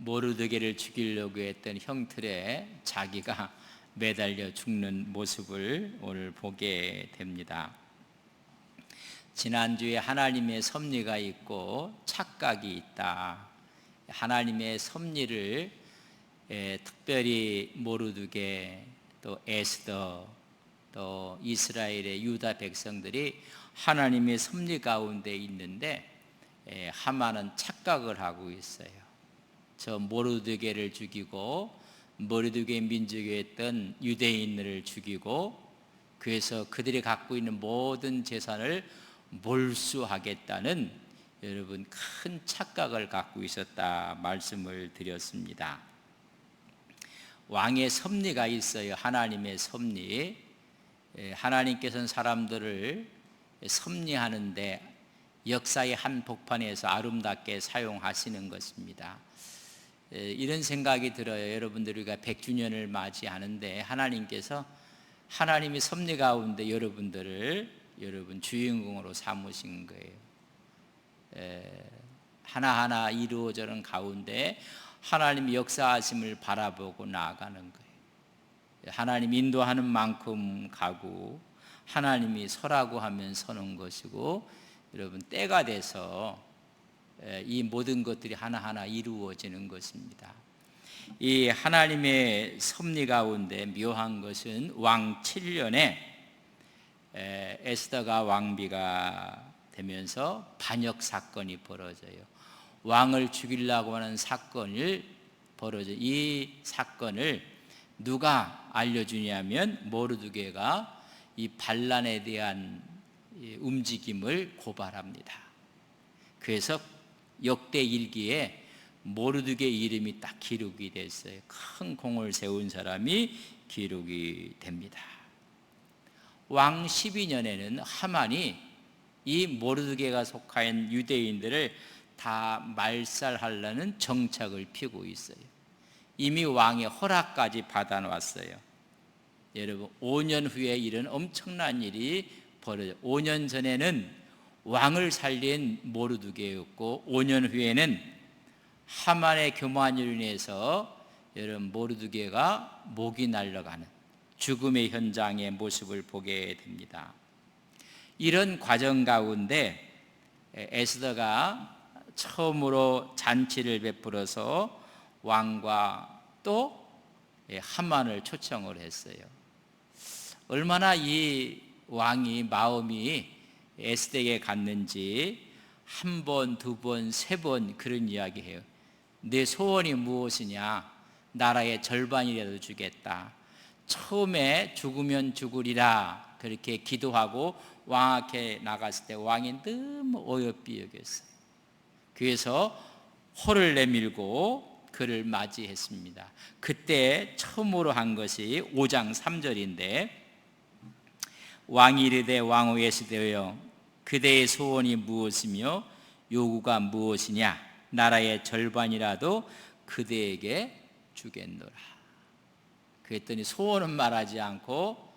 모르드게를 죽이려고 했던 형틀에 자기가 매달려 죽는 모습을 오늘 보게 됩니다. 지난주에 하나님의 섭리가 있고 착각이 있다. 하나님의 섭리를 특별히 모르드게, 또 에스더, 또 이스라엘의 유다 백성들이 하나님의 섭리 가운데 있는데 하만은 착각을 하고 있어요. 저 모르드게를 죽이고 모르드게 민족이었던 유대인들을 죽이고 그래서 그들이 갖고 있는 모든 재산을 몰수하겠다는 여러분 큰 착각을 갖고 있었다 말씀을 드렸습니다. 왕의 섭리가 있어요. 하나님의 섭리. 하나님께서는 사람들을 섭리하는데 역사의 한 복판에서 아름답게 사용하시는 것입니다. 이런 생각이 들어요. 여러분들 우리가 100주년을 맞이하는데 하나님께서 하나님의 섭리 가운데 여러분들을 여러분 주인공으로 삼으신 거예요. 하나하나 이루어지는 가운데 하나님의 역사하심을 바라보고 나아가는 거예요. 하나님 인도하는 만큼 가고 하나님이 서라고 하면 서는 것이고 여러분 때가 돼서 이 모든 것들이 하나하나 이루어지는 것입니다. 이 하나님의 섭리 가운데 묘한 것은 왕 7년에 에스더가 왕비가 되면서 반역 사건이 벌어져요. 왕을 죽이려고 하는 사건을 벌어져. 이 사건을 누가 알려주냐면 모르드게가 이 반란에 대한 움직임을 고발합니다. 그래서 역대 일기에 모르드게 이름이 딱 기록이 됐어요. 큰 공을 세운 사람이 기록이 됩니다. 왕 12년에는 하만이 이 모르드게가 속한 유대인들을 다 말살하려는 정책을 펴고 있어요. 이미 왕의 허락까지 받아놨어요. 여러분 5년 후에 이런 엄청난 일이 벌어져요. 5년 전에는 왕을 살린 모르드게였고 5년 후에는 하만의 교만으로 인해서 여러분 모르드게가 목이 날아가는 죽음의 현장의 모습을 보게 됩니다. 이런 과정 가운데 에스더가 처음으로 잔치를 베풀어서 왕과 또 하만을 초청을 했어요. 얼마나 이 왕이 마음이 에스더에게 갔는지 한 번, 두 번, 세 번 그런 이야기해요. 내 소원이 무엇이냐? 나라의 절반이라도 주겠다. 처음에 죽으면 죽으리라 그렇게 기도하고 왕 앞에 나갔을 때 왕이 너무 어여삐 여겼어요. 그래서 호를 내밀고 그를 맞이했습니다. 그때 처음으로 한 것이 5장 3절인데 왕이 이르되 왕후 에스더여 그대의 소원이 무엇이며 요구가 무엇이냐? 나라의 절반이라도 그대에게 주겠노라. 그랬더니 소원은 말하지 않고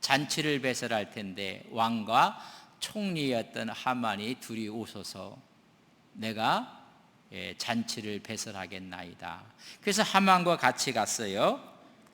잔치를 배설할 텐데 왕과 총리였던 하만이 둘이 오셔서 내가 잔치를 배설하겠나이다. 그래서 하만과 같이 갔어요.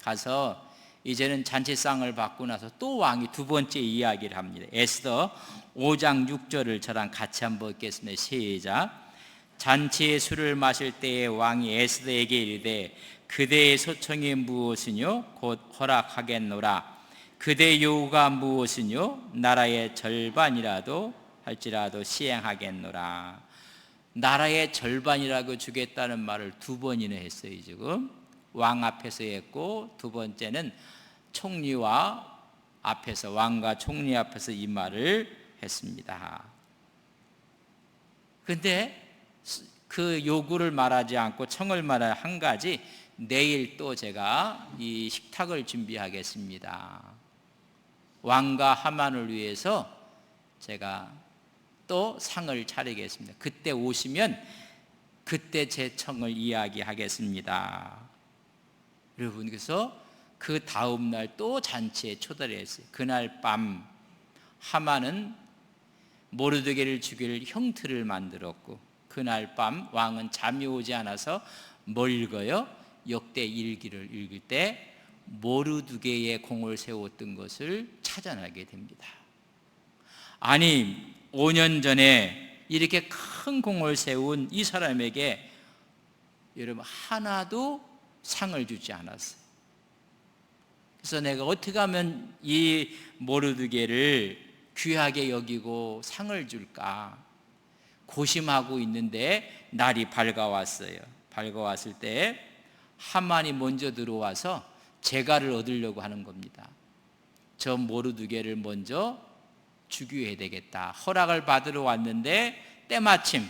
가서 이제는 잔치상을 받고 나서 또 왕이 두 번째 이야기를 합니다. 에스더 5장 6절을 저랑 같이 한번 읽겠습니다. 시작. 잔치의 술을 마실 때에 왕이 에스더에게 이르되 그대의 소청이 무엇이뇨? 곧 허락하겠노라. 그대의 요구가 무엇이뇨? 나라의 절반이라도 할지라도 시행하겠노라. 나라의 절반이라고 주겠다는 말을 두 번이나 했어요. 지금 왕 앞에서 했고 두 번째는 총리와 앞에서 왕과 총리 앞에서 이 말을 했습니다. 그런데 그 요구를 말하지 않고 청을 말할 한 가지, 내일 또 제가 이 식탁을 준비하겠습니다. 왕과 하만을 위해서 제가 또 상을 차리겠습니다. 그때 오시면 그때 제 청을 이야기하겠습니다. 여러분, 그래서 그 다음 날 또 잔치에 초대를 했어요. 그날 밤 하만은 모르드게를 죽일 형틀을 만들었고 그날 밤 왕은 잠이 오지 않아서 뭘 읽어요? 역대 일기를 읽을 때 모르드게의 공을 세웠던 것을 찾아나게 됩니다. 아니 5년 전에 이렇게 큰 공을 세운 이 사람에게 여러분 하나도 상을 주지 않았어요. 그래서 내가 어떻게 하면 이 모르드게를 귀하게 여기고 상을 줄까 고심하고 있는데 날이 밝아왔어요. 밝아왔을 때 하만이 먼저 들어와서 재갈을 얻으려고 하는 겁니다. 저 모르드게를 먼저 죽여야 되겠다. 허락을 받으러 왔는데 때마침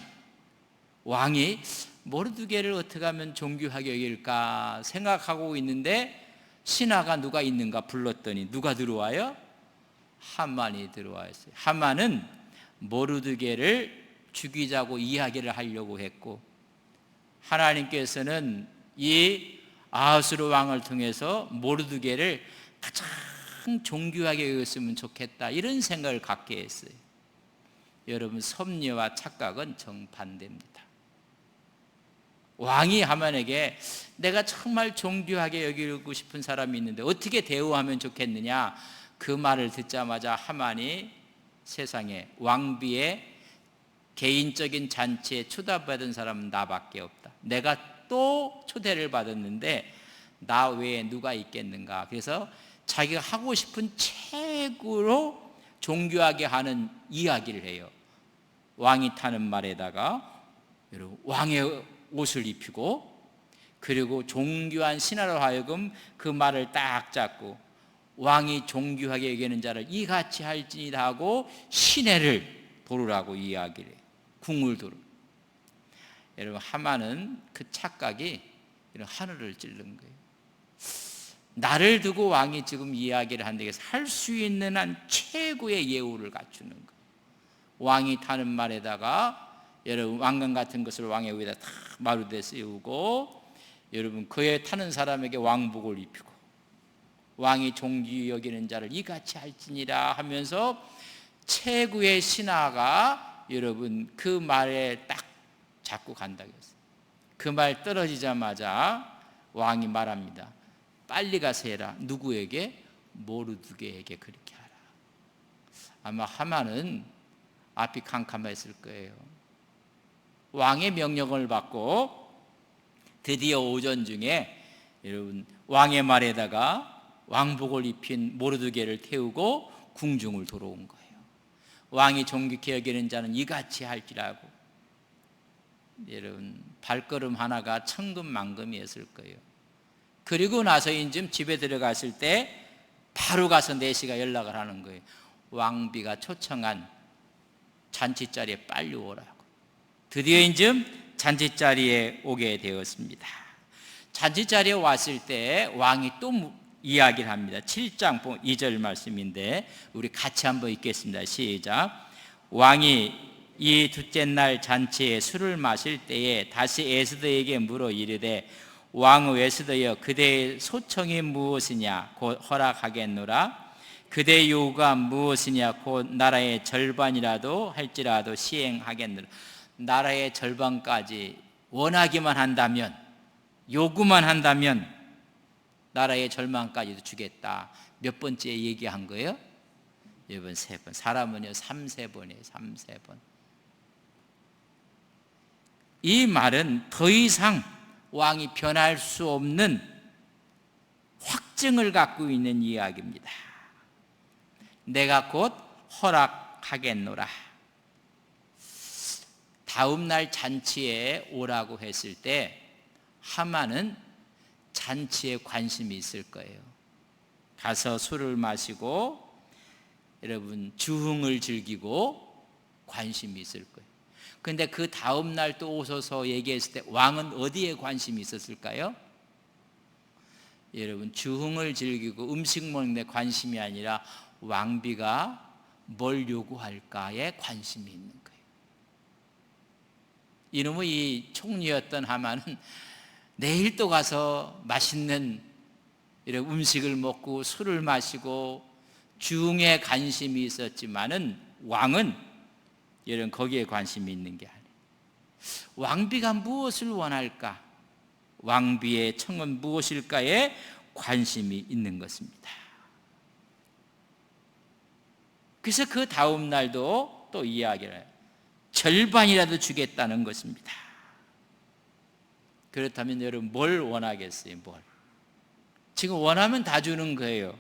왕이 모르드게를 어떻게 하면 존귀하게 여길까 생각하고 있는데 신하가 누가 있는가 불렀더니 누가 들어와요? 하만이 들어와있어요. 하만은 모르드게를 죽이자고 이야기를 하려고 했고 하나님께서는 이 아하스로 왕을 통해서 모르드게를 가장 존귀하게 여겼으면 좋겠다 이런 생각을 갖게 했어요. 여러분 섭리와 착각은 정반대입니다. 왕이 하만에게 내가 정말 존귀하게 여기고 싶은 사람이 있는데 어떻게 대우하면 좋겠느냐 그 말을 듣자마자 하만이 세상에 왕비의 개인적인 잔치에 초대받은 사람은 나밖에 없다. 내가 또 초대를 받았는데 나 외에 누가 있겠는가. 그래서 자기가 하고 싶은 최고로 존귀하게 하는 이야기를 해요. 왕이 타는 말에다가 여러분 왕의 옷을 입히고 그리고 존귀한 신하로 하여금 그 말을 딱 잡고 왕이 존귀하게 여기는 자를 이같이 할지니라 하고 시내를 도르라고 이야기를 해요. 궁을 도르. 여러분 하만은 그 착각이 이런 하늘을 찌른 거예요. 나를 두고 왕이 지금 이야기를 한다고 해서 할 수 있는 한 최고의 예우를 갖추는 거예요. 왕이 타는 말에다가 여러분 왕관 같은 것을 왕의 위에다 다 마루대 씌우고 여러분 그에 타는 사람에게 왕복을 입히고 왕이 존귀 여기는 자를 이같이 할지니라 하면서 최고의 신하가 여러분 그 말에 딱 잡고 간다고 했어요. 그 말 떨어지자마자 왕이 말합니다. 빨리 가서 해라. 누구에게? 모르드게에게 그렇게 하라. 아마 하만은 앞이 캄캄했을 거예요. 왕의 명령을 받고 드디어 오전 중에 여러분 왕의 말에다가 왕복을 입힌 모르드게를 태우고 궁중을 돌아온 거예요. 왕이 존귀케 여기는 자는 이같이 할지라고. 여러분 발걸음 하나가 천금만금이었을 거예요. 그리고 나서 이제 집에 들어갔을 때 바로 가서 내시가 연락을 하는 거예요. 왕비가 초청한 잔치자리에 빨리 오라고. 드디어 이제 잔치자리에 오게 되었습니다. 잔치자리에 왔을 때 왕이 또 이야기를 합니다. 7장 2절 말씀인데 우리 같이 한번 읽겠습니다. 시작. 왕이 이 둘째 날 잔치에 술을 마실 때에 다시 에스더에게 물어 이르되 왕 에스더여 그대의 소청이 무엇이냐 곧 허락하겠노라. 그대의 요구가 무엇이냐 곧 나라의 절반이라도 할지라도 시행하겠노라. 나라의 절반까지 원하기만 한다면 요구만 한다면 나라의 절반까지도 주겠다. 몇 번째 얘기한 거예요? 여러분 3번. 사람은요 3-4번이에요. 3-4번. 이 말은 더 이상 왕이 변할 수 없는 확증을 갖고 있는 이야기입니다. 내가 곧 허락하겠노라. 다음 날 잔치에 오라고 했을 때 하만은 잔치에 관심이 있을 거예요. 가서 술을 마시고 여러분 주흥을 즐기고 관심이 있을 거예요. 그런데 그 다음 날 또 오셔서 얘기했을 때 왕은 어디에 관심이 있었을까요? 여러분 주흥을 즐기고 음식 먹는 데 관심이 아니라 왕비가 뭘 요구할까에 관심이 있는 거예요. 이놈의 이 총리였던 하만은 내일 또 가서 맛있는 이런 음식을 먹고 술을 마시고 주흥에 관심이 있었지만은 왕은 이런 거기에 관심이 있는 게 아니에요. 왕비가 무엇을 원할까? 왕비의 청은 무엇일까에 관심이 있는 것입니다. 그래서 그 다음 날도 또 이야기를 해요. 절반이라도 주겠다는 것입니다. 그렇다면 여러분 뭘 원하겠어요? 뭘? 지금 원하면 다 주는 거예요.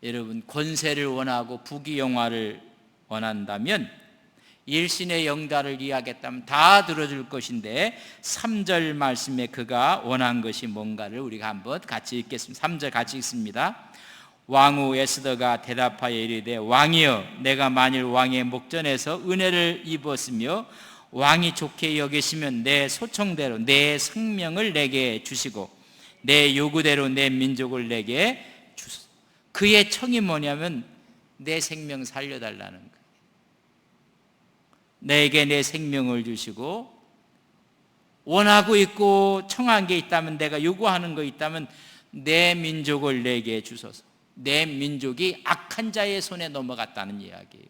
여러분 권세를 원하고 부귀영화를 원한다면, 일신의 영달을 이해하겠다면 다 들어줄 것인데 3절 말씀에 그가 원한 것이 뭔가를 우리가 한번 같이 읽겠습니다. 3절 같이 읽습니다. 왕후 에스더가 대답하여 이르되 왕이여, 내가 만일 왕의 목전에서 은혜를 입었으며 왕이 좋게 여기시면 내 소청대로 내 생명을 내게 주시고 내 요구대로 내 민족을 내게 주소서. 그의 청이 뭐냐면 내 생명 살려달라는 거예요. 내게 내 생명을 주시고, 원하고 있고 청한 게 있다면, 내가 요구하는 거 있다면 내 민족을 내게 주소서. 내 민족이 악한 자의 손에 넘어갔다는 이야기예요.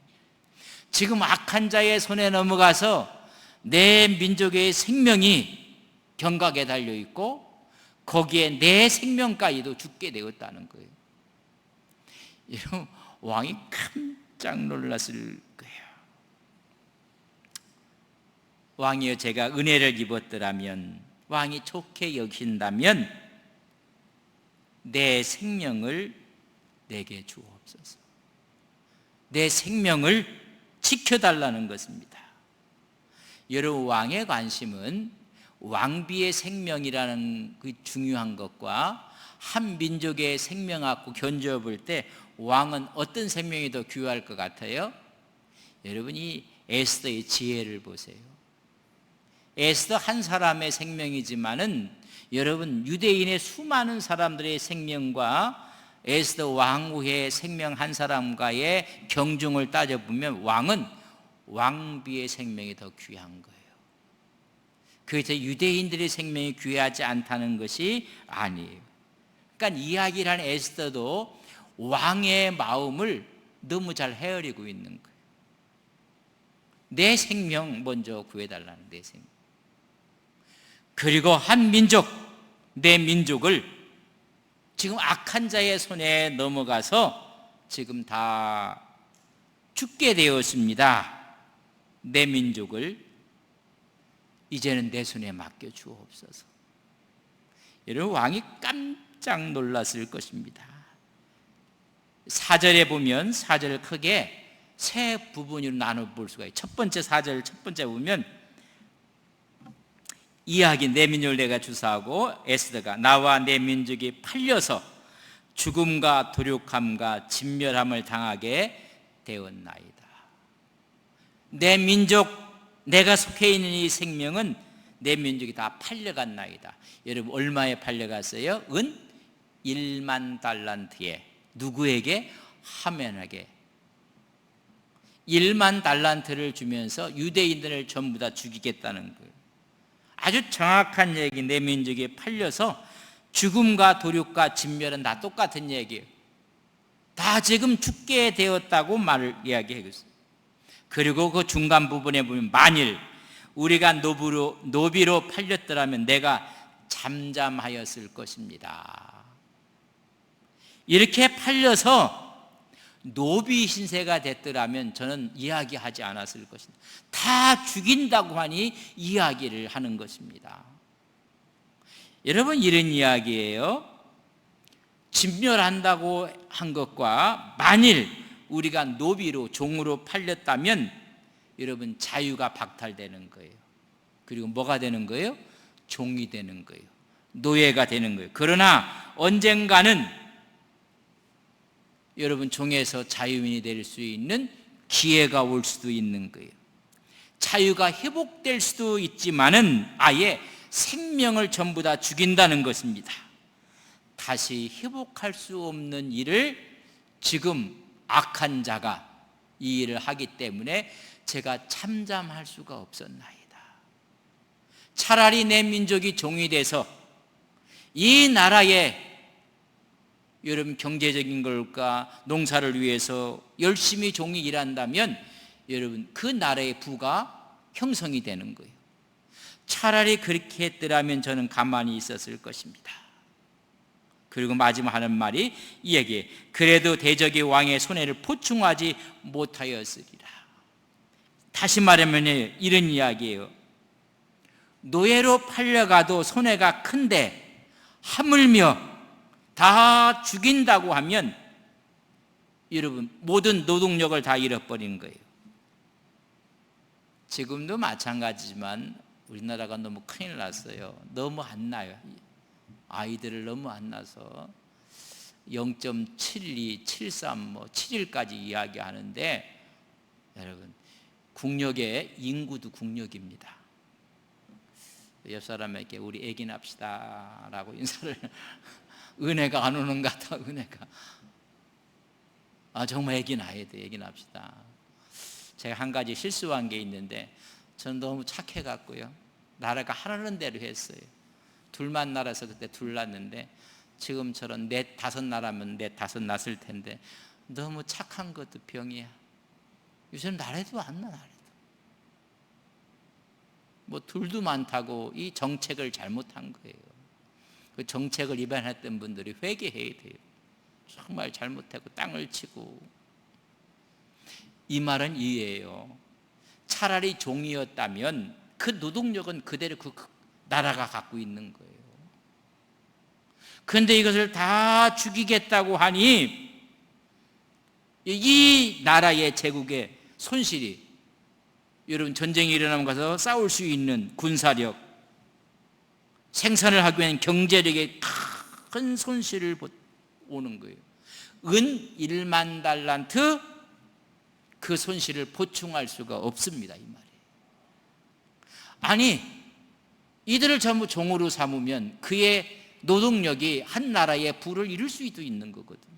지금 악한 자의 손에 넘어가서 내 민족의 생명이 경각에 달려있고 거기에 내 생명까지도 죽게 되었다는 거예요. 이런 왕이 깜짝 놀랐을 거예요. 왕이여, 제가 은혜를 입었더라면, 왕이 좋게 여긴다면 내 생명을 내게 주옵소서. 내 생명을 지켜달라는 것입니다. 여러분, 왕의 관심은 왕비의 생명이라는 그 중요한 것과 한 민족의 생명하고 견주어 볼 때 왕은 어떤 생명이 더 귀할 것 같아요? 여러분이 에스더의 지혜를 보세요. 에스더 한 사람의 생명이지만은 여러분, 유대인의 수많은 사람들의 생명과 에스더 왕후의 생명 한 사람과의 경중을 따져보면 왕은 왕비의 생명이 더 귀한 거예요. 그래서 유대인들의 생명이 귀하지 않다는 것이 아니에요. 그러니까 이야기를 하는 에스더도 왕의 마음을 너무 잘 헤아리고 있는 거예요. 내 생명 먼저 구해달라는, 내 생명. 그리고 한 민족, 내 민족을 지금 악한 자의 손에 넘어가서 지금 다 죽게 되었습니다. 내 민족을 이제는 내 손에 맡겨 주옵소서. 여러분, 왕이 깜짝 놀랐을 것입니다. 4절에 보면 4절을 크게 세 부분으로 나눠볼 수가 있어요. 첫 번째 4절 첫 번째 보면 이야기, 내 민족을 내가 주사하고 에스더가 나와 내 민족이 팔려서 죽음과 도륙함과 진멸함을 당하게 되었나이다. 내 민족, 내가 속해 있는 이 생명은 내 민족이 다 팔려갔나이다. 여러분, 얼마에 팔려갔어요? 은 1만 달란트에. 누구에게? 하면에게. 1만 달란트를 주면서 유대인들을 전부 다 죽이겠다는 거예요. 아주 정확한 얘기. 내 민족이 팔려서 죽음과 도륙과 진멸은 다 똑같은 얘기예요. 다 지금 죽게 되었다고 말을 이야기하겠어요. 그리고 그 중간 부분에 보면 만일 우리가 노비로 팔렸더라면 내가 잠잠하였을 것입니다. 이렇게 팔려서 노비 신세가 됐더라면 저는 이야기하지 않았을 것입니다. 다 죽인다고 하니 이야기를 하는 것입니다. 여러분, 이런 이야기예요. 진멸한다고 한 것과 만일 우리가 노비로, 종으로 팔렸다면 여러분, 자유가 박탈되는 거예요. 그리고 뭐가 되는 거예요? 종이 되는 거예요. 노예가 되는 거예요. 그러나 언젠가는 여러분, 종에서 자유인이 될 수 있는 기회가 올 수도 있는 거예요. 자유가 회복될 수도 있지만은 아예 생명을 전부 다 죽인다는 것입니다. 다시 회복할 수 없는 일을 지금 악한 자가 이 일을 하기 때문에 제가 참잠할 수가 없었나이다. 차라리 내 민족이 종이 돼서 이 나라에 여러분 경제적인 걸까 농사를 위해서 열심히 종이 일한다면 여러분 그 나라의 부가 형성이 되는 거예요. 차라리 그렇게 했더라면 저는 가만히 있었을 것입니다. 그리고 마지막 하는 말이 이 얘기에 그래도 대적의 왕의 손해를 보충하지 못하였으리라. 다시 말하면 이런 이야기예요. 노예로 팔려가도 손해가 큰데 하물며 다 죽인다고 하면 여러분 모든 노동력을 다 잃어버린 거예요. 지금도 마찬가지지만 우리나라가 너무 큰일 났어요. 너무 안 나요. 아이들을 너무 안 낳아서 0.72, 73, 7일까지 이야기하는데 여러분 국력의 인구도 국력입니다. 옆 사람에게 우리 애기 납시다 라고 인사를 은혜가 안 오는 것 같아. 은혜가 정말 애기 낳아야 돼. 애기 납시다. 제가 한 가지 실수한 게 있는데 저는 너무 착해갖고요 나라가 하라는 대로 했어요. 둘만 낳아서 그때 둘 낳았는데 지금처럼 넷 다섯 낳으면 넷 다섯 낳았을 텐데 너무 착한 것도 병이야. 요새는 나라도 안 나. 둘도 많다고 이 정책을 잘못한 거예요. 그 정책을 위반했던 분들이 회개해야 돼요. 정말 잘못하고 땅을 치고. 이 말은 이해예요. 차라리 종이었다면 그 노동력은 그대로 그 나라가 갖고 있는 거예요. 그런데 이것을 다 죽이겠다고 하니 이 나라의 제국의 손실이 여러분 전쟁이 일어나면 가서 싸울 수 있는 군사력, 생산을 하기 위한 경제력에 큰 손실을 오는 거예요. 은 1만 달란트 그 손실을 보충할 수가 없습니다. 이 말이에요. 아니 이들을 전부 종으로 삼으면 그의 노동력이 한 나라의 부를 이룰 수도 있는 거거든요.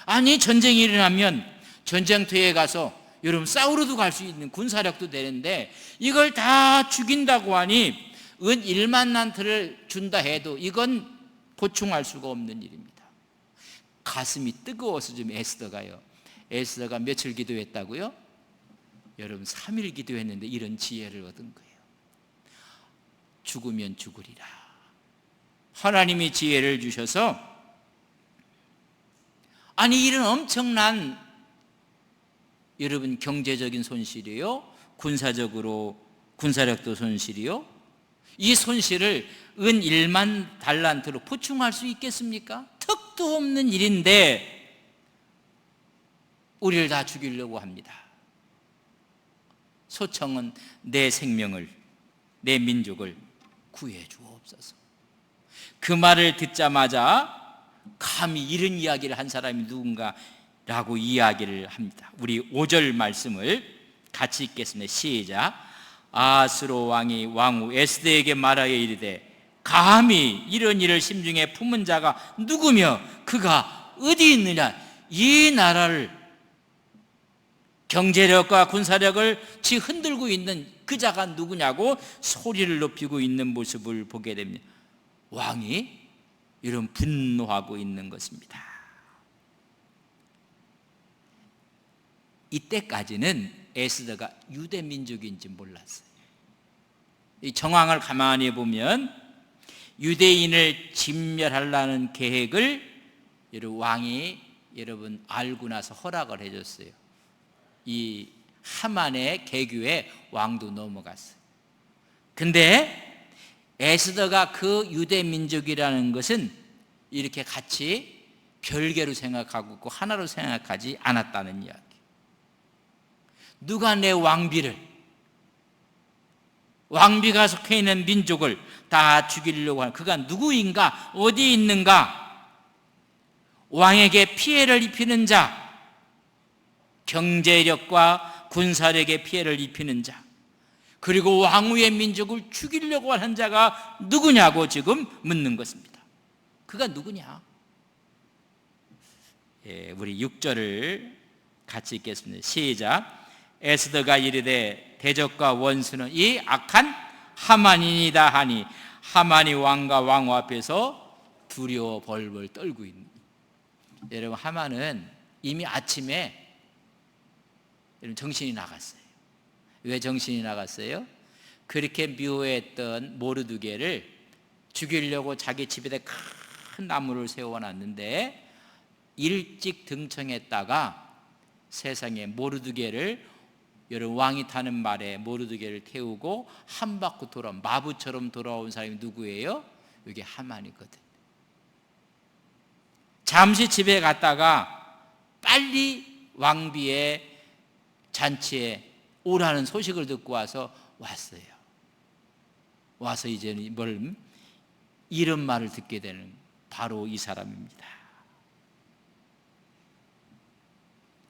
아니 전쟁이 일어나면 전쟁터에 가서 여러분 싸우러도 갈 수 있는 군사력도 되는데 이걸 다 죽인다고 하니 은 1만 란트를 준다 해도 이건 보충할 수가 없는 일입니다. 가슴이 뜨거워서 좀 에스더가요. 에스더가 며칠 기도했다고요? 여러분 3일 기도했는데 이런 지혜를 얻은 거예요. 죽으면 죽으리라. 하나님이 지혜를 주셔서 아니 이런 엄청난 여러분 경제적인 손실이요, 군사력도 손실이요, 이 손실을 은 1만 달란트로 보충할 수 있겠습니까? 턱도 없는 일인데 우리를 다 죽이려고 합니다. 소청은 내 생명을, 내 민족을 구해 주옵소서. 그 말을 듣자마자 감히 이런 이야기를 한 사람이 누군가 라고 이야기를 합니다. 우리 5절 말씀을 같이 읽겠습니다. 시작. 아하스로 왕이 왕후 에스더에게 말하여 이르되 감히 이런 일을 심중에 품은 자가 누구며 그가 어디 있느냐. 이 나라를 경제력과 군사력을 흔들고 있는 그 자가 누구냐고 소리를 높이고 있는 모습을 보게 됩니다. 왕이 이런 분노하고 있는 것입니다. 이때까지는 에스더가 유대 민족인지 몰랐어요. 이 정황을 가만히 보면 유대인을 진멸하려는 계획을 왕이 여러분 알고 나서 허락을 해줬어요. 이 하만의 계교에 왕도 넘어갔어요. 근데 에스더가 그 유대 민족이라는 것은 이렇게 같이 별개로 생각하고 있고 하나로 생각하지 않았다는 이야기. 누가 내 왕비가 속해 있는 민족을 다 죽이려고 하는 그가 누구인가, 어디 있는가? 왕에게 피해를 입히는 자, 경제력과 군사력에 피해를 입히는 자, 그리고 왕후의 민족을 죽이려고 하는 자가 누구냐고 지금 묻는 것입니다. 그가 누구냐? 우리 6절을 같이 읽겠습니다. 시작. 에스더가 이르되 대적과 원수는 이 악한 하만이니이다 하니 하만이 왕과 왕후 앞에서 두려워 벌벌 떨고 있는. 여러분 하만은 이미 아침에 정신이 나갔어요. 왜 정신이 나갔어요? 그렇게 미워했던 모르드게를 죽이려고 자기 집에다 큰 나무를 세워놨는데 일찍 등청했다가 세상에 모르드게를 여러분 왕이 타는 말에 모르드게를 태우고 한 바퀴 돌아 마부처럼 돌아온 사람이 누구예요? 이게 하만이거든. 잠시 집에 갔다가 빨리 왕비의 잔치에 오라는 소식을 듣고 왔어요. 와서 이제는 이런 말을 듣게 되는 바로 이 사람입니다.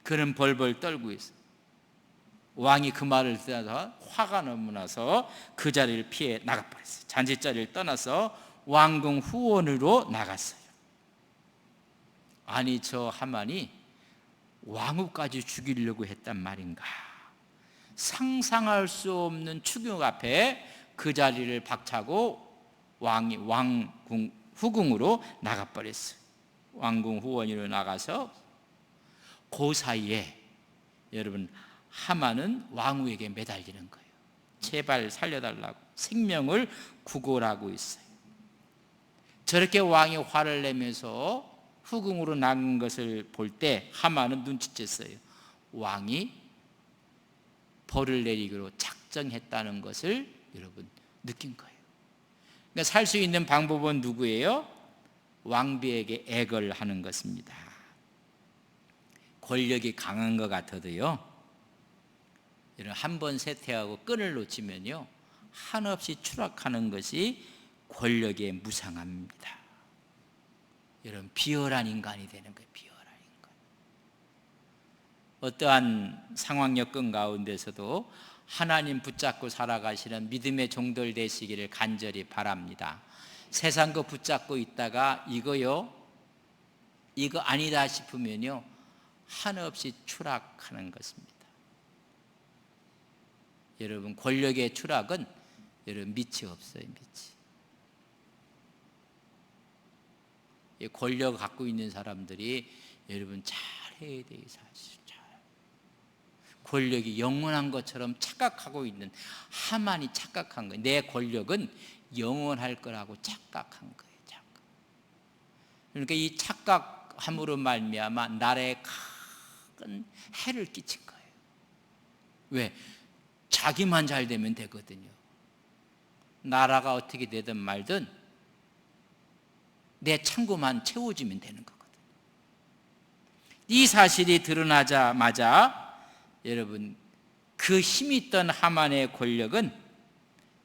그는 벌벌 떨고 있어요. 왕이 그 말을 듣다가 화가 너무 나서 그 자리를 피해 나가버렸어요. 잔치자리를 떠나서 왕궁 후원으로 나갔어요. 아니, 저 하만이 왕후까지 죽이려고 했단 말인가? 상상할 수 없는 충격 앞에 그 자리를 박차고 왕이 왕궁 후궁으로 나가버렸어요. 왕궁 후원으로 나가서 그 사이에 여러분 하만은 왕후에게 매달리는 거예요. 제발 살려달라고 생명을 구걸하고 있어요. 저렇게 왕이 화를 내면서 후궁으로 나간 것을 볼 때 하만은 눈치챘어요. 왕이 벌을 내리기로 작정했다는 것을 여러분 느낀 거예요. 그러니까 살 수 있는 방법은 누구예요? 왕비에게 애걸 하는 것입니다. 권력이 강한 것 같아도요, 한 번 세퇴하고 끈을 놓치면요 한없이 추락하는 것이 권력의 무상함입니다. 여러분 비열한 인간이 되는 거예요. 비열한 인간. 어떠한 상황 여건 가운데서도 하나님 붙잡고 살아가시는 믿음의 종들 되시기를 간절히 바랍니다. 세상 거 붙잡고 있다가 이거 아니다 싶으면요 한없이 추락하는 것입니다. 여러분 권력의 추락은 여러분 밑이 없어요. 밑이. 권력을 갖고 있는 사람들이 여러분 잘해야 돼요. 사실 잘. 권력이 영원한 것처럼 착각하고 있는 하만이 착각한 거예요. 내 권력은 영원할 거라고 착각한 거예요. 착각. 그러니까 이 착각함으로 말미암아 나라에 큰 해를 끼친 거예요. 왜? 자기만 잘 되면 되거든요. 나라가 어떻게 되든 말든 내 창고만 채워지면 되는 거거든요. 이 사실이 드러나자마자 여러분 그 힘이 있던 하만의 권력은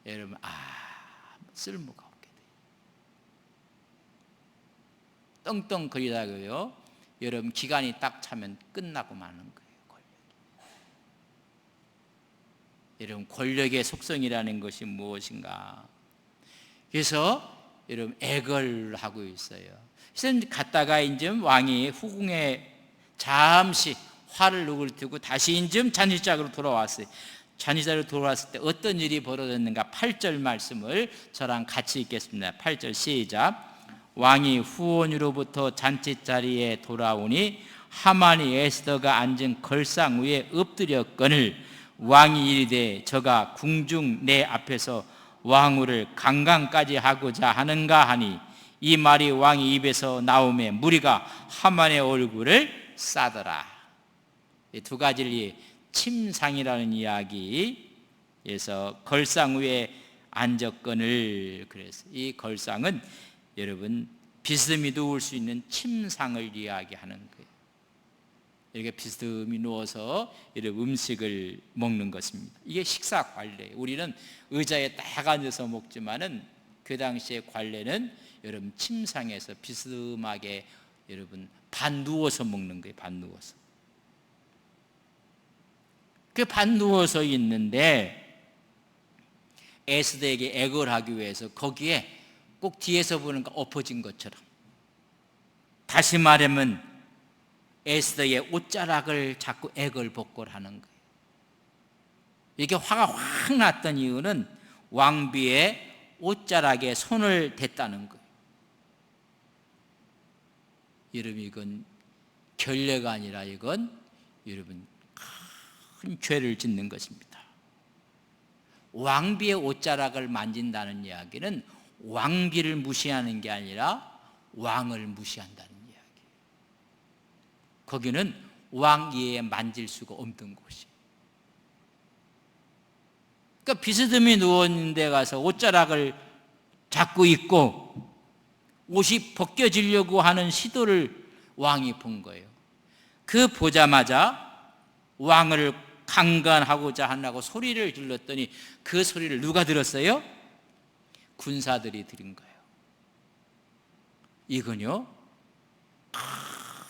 여러분 쓸모가 없게 돼요. 떵떵거리다가요 여러분 기간이 딱 차면 끝나고 마는 거예요. 여러분 권력의 속성이라는 것이 무엇인가? 그래서 여러분 애걸하고 있어요. 그래서 갔다가 이제 왕이 후궁에 잠시 화를 누그러뜨리고 다시 이제 잔치자리로 돌아왔어요. 잔치자리로 돌아왔을 때 어떤 일이 벌어졌는가? 8절 말씀을 저랑 같이 읽겠습니다. 8절 시작. 왕이 후원으로부터 잔치자리에 돌아오니 하만이 에스더가 앉은 걸상 위에 엎드렸거늘 왕이 이르되 저가 궁중 내 앞에서 왕후를 강간까지 하고자 하는가 하니 이 말이 왕의 입에서 나오매 무리가 하만의 얼굴을 싸더라. 이 두 가지를 침상이라는 이야기에서 걸상 위에 앉았거늘 그래서 이 걸상은 여러분 비스듬히 누울 수 있는 침상을 이야기하는 거예요. 이렇게 비스듬히 누워서 이렇게 음식을 먹는 것입니다. 이게 식사 관례예요. 우리는 의자에 딱 앉아서 먹지만은 그 당시의 관례는 여러분 침상에서 비스듬하게 여러분 반 누워서 먹는 거예요. 반 누워서. 그 반 누워서 있는데 에스더에게 애걸하기 위해서 거기에 꼭 뒤에서 보니까 엎어진 것처럼 다시 말하면 에스더의 옷자락을 자꾸 애걸복걸하는 거예요. 이렇게 화가 확 났던 이유는 왕비의 옷자락에 손을 댔다는 거예요. 여러분 이건 결례가 아니라 이건 여러분 큰 죄를 짓는 것입니다. 왕비의 옷자락을 만진다는 이야기는 왕비를 무시하는 게 아니라 왕을 무시한다는 이야기예요. 거기는 왕 이외에 만질 수가 없는 곳이에요. 그러니까 비스듬히 누워있는 데 가서 옷자락을 잡고 있고 옷이 벗겨지려고 하는 시도를 왕이 본 거예요. 그 보자마자 왕을 강간하고자 하려고 소리를 질렀더니 그 소리를 누가 들었어요? 군사들이 들은 거예요. 이건요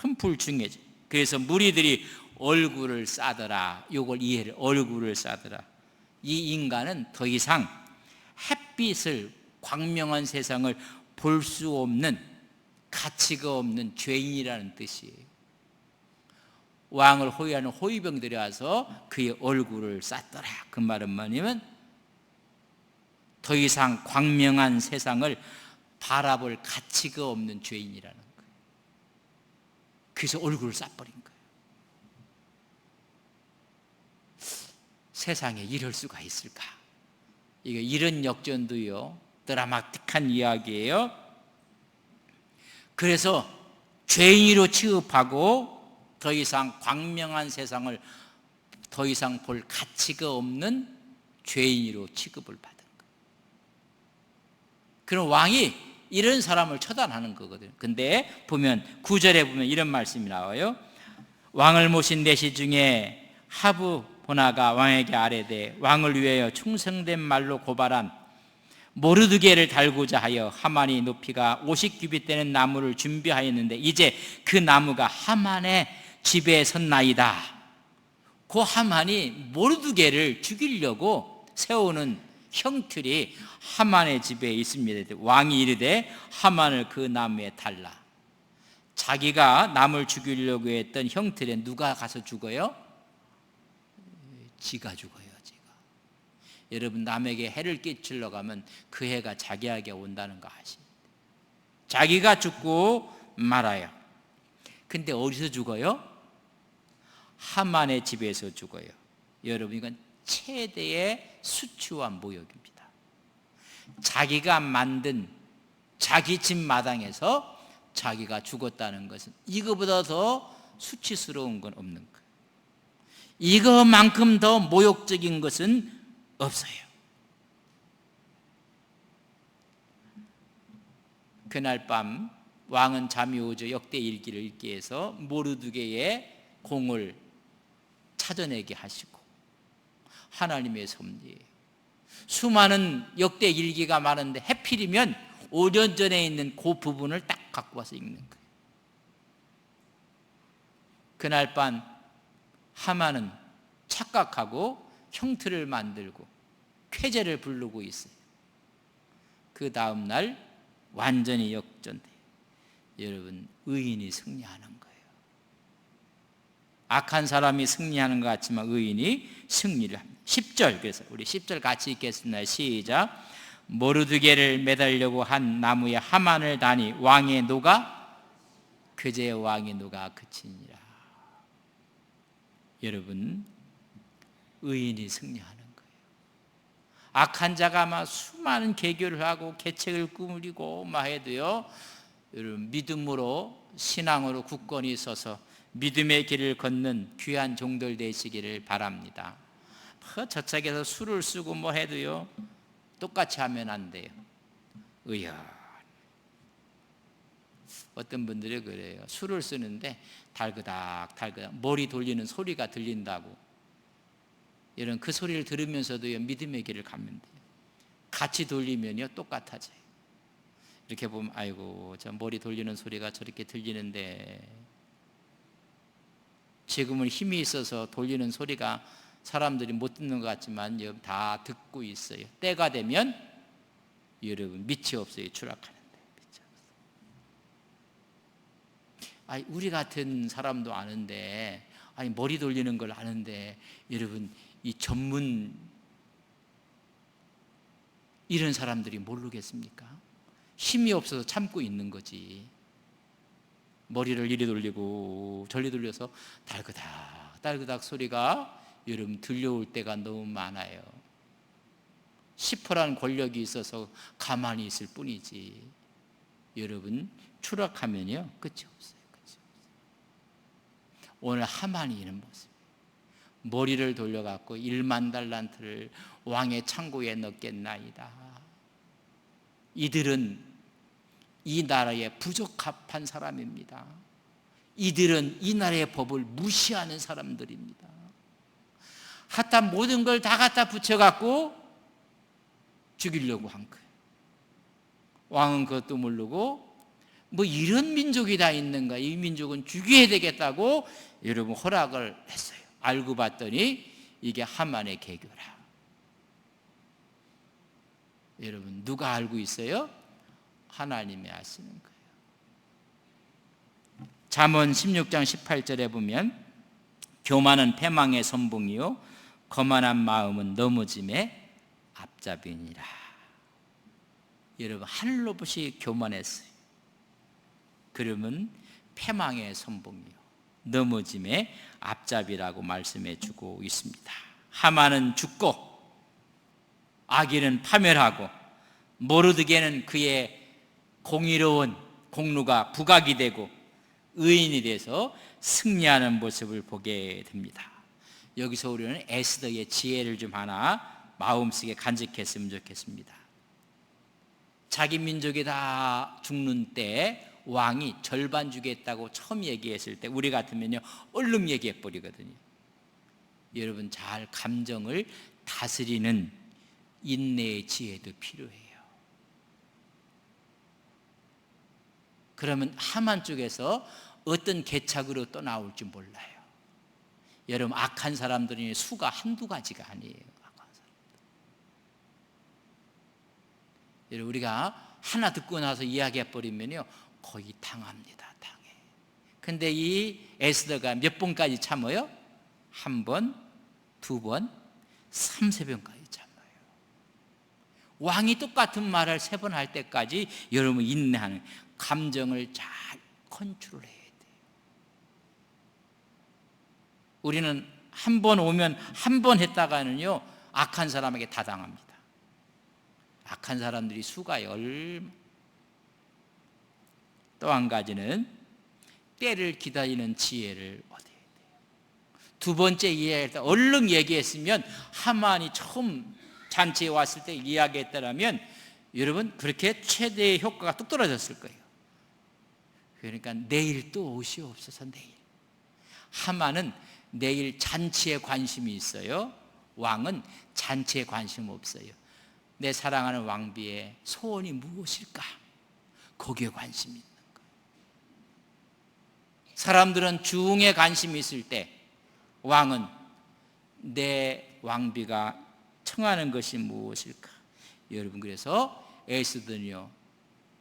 큰 불중해지. 그래서 무리들이 얼굴을 싸더라. 이걸 이해를, 얼굴을 싸더라. 이 인간은 더 이상 햇빛을, 광명한 세상을 볼 수 없는, 가치가 없는 죄인이라는 뜻이에요. 왕을 호위하는 호위병들이 와서 그의 얼굴을 쌌더라. 그 말은 뭐냐면 더 이상 광명한 세상을 바라볼 가치가 없는 죄인이라는 거예요. 그래서 얼굴을 싸버린 거예요. 세상에 이럴 수가 있을까? 이런 역전도요 드라마틱한 이야기예요. 그래서 죄인으로 취급하고 더 이상 광명한 세상을 더 이상 볼 가치가 없는 죄인으로 취급을 받은 거예요. 그럼 왕이 이런 사람을 처단하는 거거든요. 근데 보면 9절에 보면 이런 말씀이 나와요. 왕을 모신 내시 중에 하브보나가 왕에게 아뢰되 왕을 위하여 충성된 말로 고발한 모르드게를 달고자 하여 하만이 높이가 50규빗 되는 나무를 준비하였는데 이제 그 나무가 하만의 집에 섰나이다. 그 하만이 모르드게를 죽이려고 세우는 형틀이 하만의 집에 있습니다. 왕이 이르되 하만을 그 나무에 달라. 자기가 남을 죽이려고 했던 형틀에 누가 가서 죽어요? 지가 죽어요. 지가. 여러분, 남에게 해를 끼치려고 하면 그 해가 자기에게 온다는 거 아십니까? 자기가 죽고 말아요. 근데 어디서 죽어요? 하만의 집에서 죽어요. 여러분, 이건 최대의 수치와 모욕입니다. 자기가 만든 자기 집 마당에서 자기가 죽었다는 것은 이거보다 더 수치스러운 건 없는 거예요. 이거만큼 더 모욕적인 것은 없어요. 그날 밤 왕은 잠이 오죠. 역대 일기를 읽기 해서 모르드게의 공을 찾아내게 하시고, 하나님의 섭리예요. 수많은 역대 일기가 많은데 해필이면 5년 전에 있는 그 부분을 딱 갖고 와서 읽는 거예요. 그날 밤 하만은 착각하고 형틀을 만들고 쾌제를 부르고 있어요. 그 다음 날 완전히 역전돼요. 여러분, 의인이 승리하는 거예요. 악한 사람이 승리하는 것 같지만 의인이 승리를 합니다. 10절, 그래서 우리 10절 같이 읽겠습니다. 시작. 모르드게를 매달려고 한 나무에 하만을 다니 왕의 노가 그제 왕의 노가 그치니라. 여러분, 의인이 승리하는 거예요. 악한 자가 아마 수많은 계교를 하고 계책을 꾸미고 해도요, 여러분, 믿음으로, 신앙으로 굳건히 서서 믿음의 길을 걷는 귀한 종들 되시기를 바랍니다. 저쪽에서 술을 쓰고 해도요 똑같이 하면 안 돼요. 의연. 어떤 분들이 그래요. 술을 쓰는데 달그닥 머리 돌리는 소리가 들린다고. 이런 그 소리를 들으면서도요 믿음의 길을 가면 돼요. 같이 돌리면요 똑같아져요. 이렇게 보면 아이고, 저 머리 돌리는 소리가 저렇게 들리는데, 지금은 힘이 있어서 돌리는 소리가 사람들이 못 듣는 것 같지만 다 듣고 있어요. 때가 되면 여러분 밑이 없어요. 추락하는데. 아니, 우리 같은 사람도 아는데, 아니 머리 돌리는 걸 아는데, 여러분 이 전문 이런 사람들이 모르겠습니까? 힘이 없어서 참고 있는 거지. 머리를 이리 돌리고 저리 돌려서 달그닥 소리가 여러분 들려올 때가 너무 많아요. 시퍼란 권력이 있어서 가만히 있을 뿐이지. 여러분, 추락하면요 끝이 없어요. 오늘 하만이 이런 모습. 머리를 돌려갖고 1만 달란트를 왕의 창고에 넣겠나이다. 이들은 이 나라의 부적합한 사람입니다. 이들은 이 나라의 법을 무시하는 사람들입니다. 하여튼 모든 걸 다 갖다 붙여갖고 죽이려고 한 거예요. 왕은 그것도 모르고 뭐 이런 민족이 다 있는가, 이 민족은 죽여야 되겠다고 여러분 허락을 했어요. 알고 봤더니 이게 하만의 계교라. 여러분 누가 알고 있어요? 하나님이 아시는 거예요. 잠언 16장 18절에 보면 교만은 패망의 선봉이요 거만한 마음은 넘어짐의 앞잡이니라. 여러분 하늘로봇이 교만했어요. 그러면 패망의 선봉이요 넘어짐의 앞잡이라고 말씀해 주고 있습니다. 하만은 죽고 아기는 파멸하고 모르드게는 그의 공의로운 공로가 부각이 되고 의인이 돼서 승리하는 모습을 보게 됩니다. 여기서 우리는 에스더의 지혜를 좀 하나 마음속에 간직했으면 좋겠습니다. 자기 민족이 다 죽는 때 왕이 절반 주겠다고 처음 얘기했을 때 우리 같으면요 얼른 얘기해 버리거든요. 여러분 잘 감정을 다스리는 인내의 지혜도 필요해요. 그러면 하만 쪽에서 어떤 계착으로 또 나올지 몰라요. 여러분 악한 사람들이 수가 한두 가지가 아니에요. 악한 사람들. 여러분 우리가 하나 듣고 나서 이야기해 버리면요 거의 당합니다. 당해. 근데 이 에스더가 몇 번까지 참아요? 한 번, 두 번, 3~4번까지 참아요. 왕이 똑같은 말을 3번 할 때까지 여러분 인내하는 감정을 잘 컨트롤해야 돼요. 우리는 한 번 오면 한 번 했다가는요 악한 사람에게 다 당합니다. 악한 사람들이 수가 또 한 가지는 때를 기다리는 지혜를 얻어야 돼요. 두 번째 이야기할 때 얼른 얘기했으면 하만이 처음 잔치에 왔을 때 이야기했다면 여러분 그렇게 최대의 효과가 뚝 떨어졌을 거예요. 그러니까 내일 또 오시옵소서. 내일. 하만은 내일 잔치에 관심이 있어요. 왕은 잔치에 관심 없어요. 내 사랑하는 왕비의 소원이 무엇일까? 거기에 관심이 있는 거예요. 사람들은 중에 관심이 있을 때 왕은 내 왕비가 청하는 것이 무엇일까? 여러분 그래서 에스더는요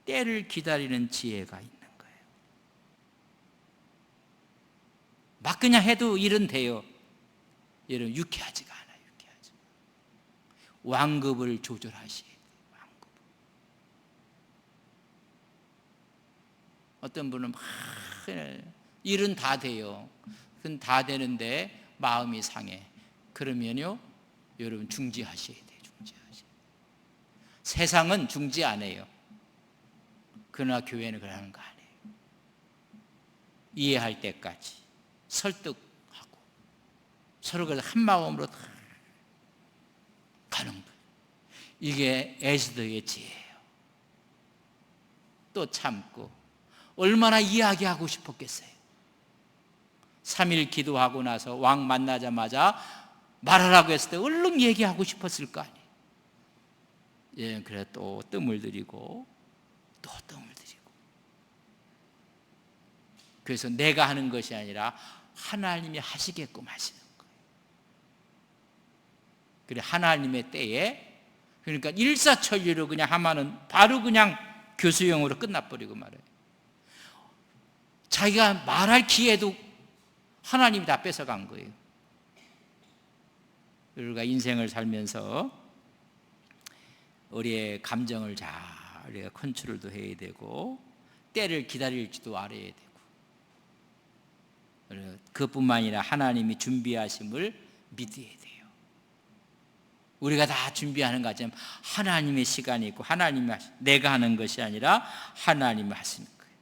때를 기다리는 지혜가 있는 거예요. 막 그냥 해도 일은 돼요. 여러분 유쾌하지가 않아요. 유쾌하지. 왕급을 조절하셔야 돼요. 왕급. 어떤 분은 막 일은 다 돼요. 그건 다 되는데 마음이 상해. 그러면요 여러분 중지하셔야 돼요. 중지하셔야 돼요. 세상은 중지 안 해요. 그러나 교회는 그러는 거 아니에요. 이해할 때까지 설득하고 서로 그래서 한 마음으로 가는 거예요. 이게 에스더의 지혜예요. 또 참고 얼마나 이야기하고 싶었겠어요. 3일 기도하고 나서 왕 만나자마자 말하라고 했을 때 얼른 얘기하고 싶었을 거 아니에요. 예, 그래 또 뜸을 들이고 또 뜸을 들이고. 그래서 내가 하는 것이 아니라 하나님이 하시게끔 하시는 거예요. 그래 하나님의 때에 그러니까 일사천리로 그냥 하만은 바로 그냥 교수형으로 끝나버리고 말아요. 자기가 말할 기회도 하나님이 다 뺏어간 거예요. 우리가 인생을 살면서 우리의 감정을 잘 우리가 컨트롤도 해야 되고 때를 기다릴지도 알아야 되고 그것뿐만 아니라 하나님이 준비하심을 믿어야 돼요. 우리가 다 준비하는 것처럼 하나님의 시간이 있고 내가 하는 것이 아니라 하나님이 하시는 거예요.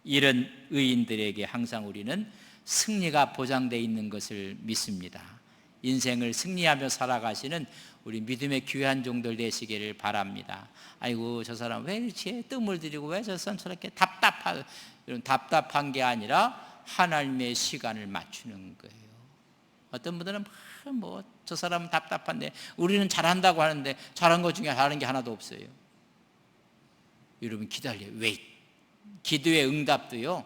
이런 의인들에게 항상 우리는 승리가 보장되어 있는 것을 믿습니다. 인생을 승리하며 살아가시는 우리 믿음의 귀한 종들 되시기를 바랍니다. 아이고 저 사람 왜 이렇게 뜸을 들이고 왜 저 사람 저렇게 이런 답답한 게 아니라 하나님의 시간을 맞추는 거예요. 어떤 분들은 저 사람은 답답한데 우리는 잘한다고 하는데 잘한 것 중에 잘하는 게 하나도 없어요. 여러분 기다려요. 웨이트. 기도의 응답도요.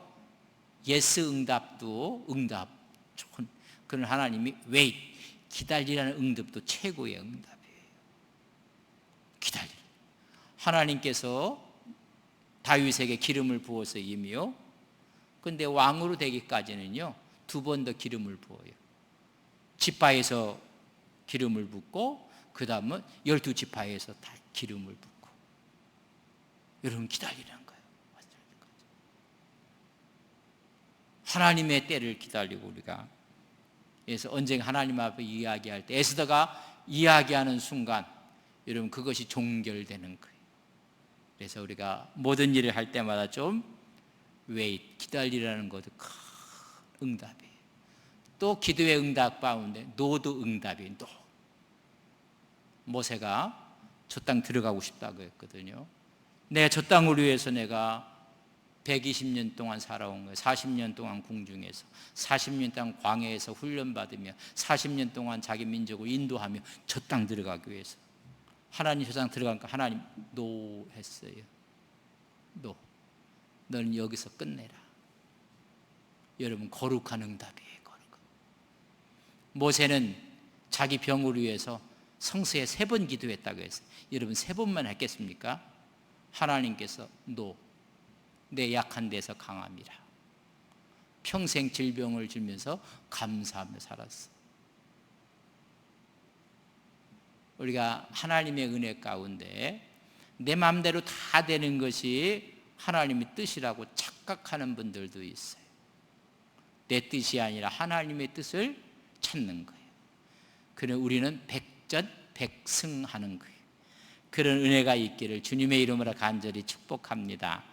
예스 응답도 응답 좋은 그런 하나님이 웨이트. 기다리라는 응답도 최고의 응답이에요. 기다리라. 하나님께서 다윗에게 기름을 부어서 임이요. 근데 왕으로 되기까지는요 2번 더 기름을 부어요. 지파에서 기름을 붓고 그 다음은 12지파에서 다 기름을 붓고. 여러분 기다리라는 거예요. 하나님의 때를 기다리고 우리가 그래서 언젠가 하나님 앞에 이야기할 때 에스더가 이야기하는 순간 여러분 그것이 종결되는 거예요. 그래서 우리가 모든 일을 할 때마다 좀 웨이트 기다리라는 것도 큰 응답이에요. 또 기도의 응답 가운데 노도 응답이 노. 모세가 저 땅 들어가고 싶다고 했거든요. 내가 저 땅을 위해서 내가 120년 동안 살아온 거예요. 40년 동안 궁중에서 40년 동안 광야에서 훈련받으며 40년 동안 자기 민족을 인도하며 저 땅 들어가기 위해서 하나님 저 땅 들어가니까 하나님 노 했어요. 노. 너는 여기서 끝내라. 여러분 거룩한 응답이에요. 거룩한. 모세는 자기 병을 위해서 성수에 3번 기도했다고 했어요. 여러분 3번만 했겠습니까? 하나님께서 노. 내 약한 데서 강함이라. 평생 질병을 주면서 감사하며 살았어. 우리가 하나님의 은혜 가운데 내 마음대로 다 되는 것이 하나님의 뜻이라고 착각하는 분들도 있어요. 내 뜻이 아니라 하나님의 뜻을 찾는 거예요. 그래서 우리는 백전백승하는 거예요. 그런 은혜가 있기를 주님의 이름으로 간절히 축복합니다.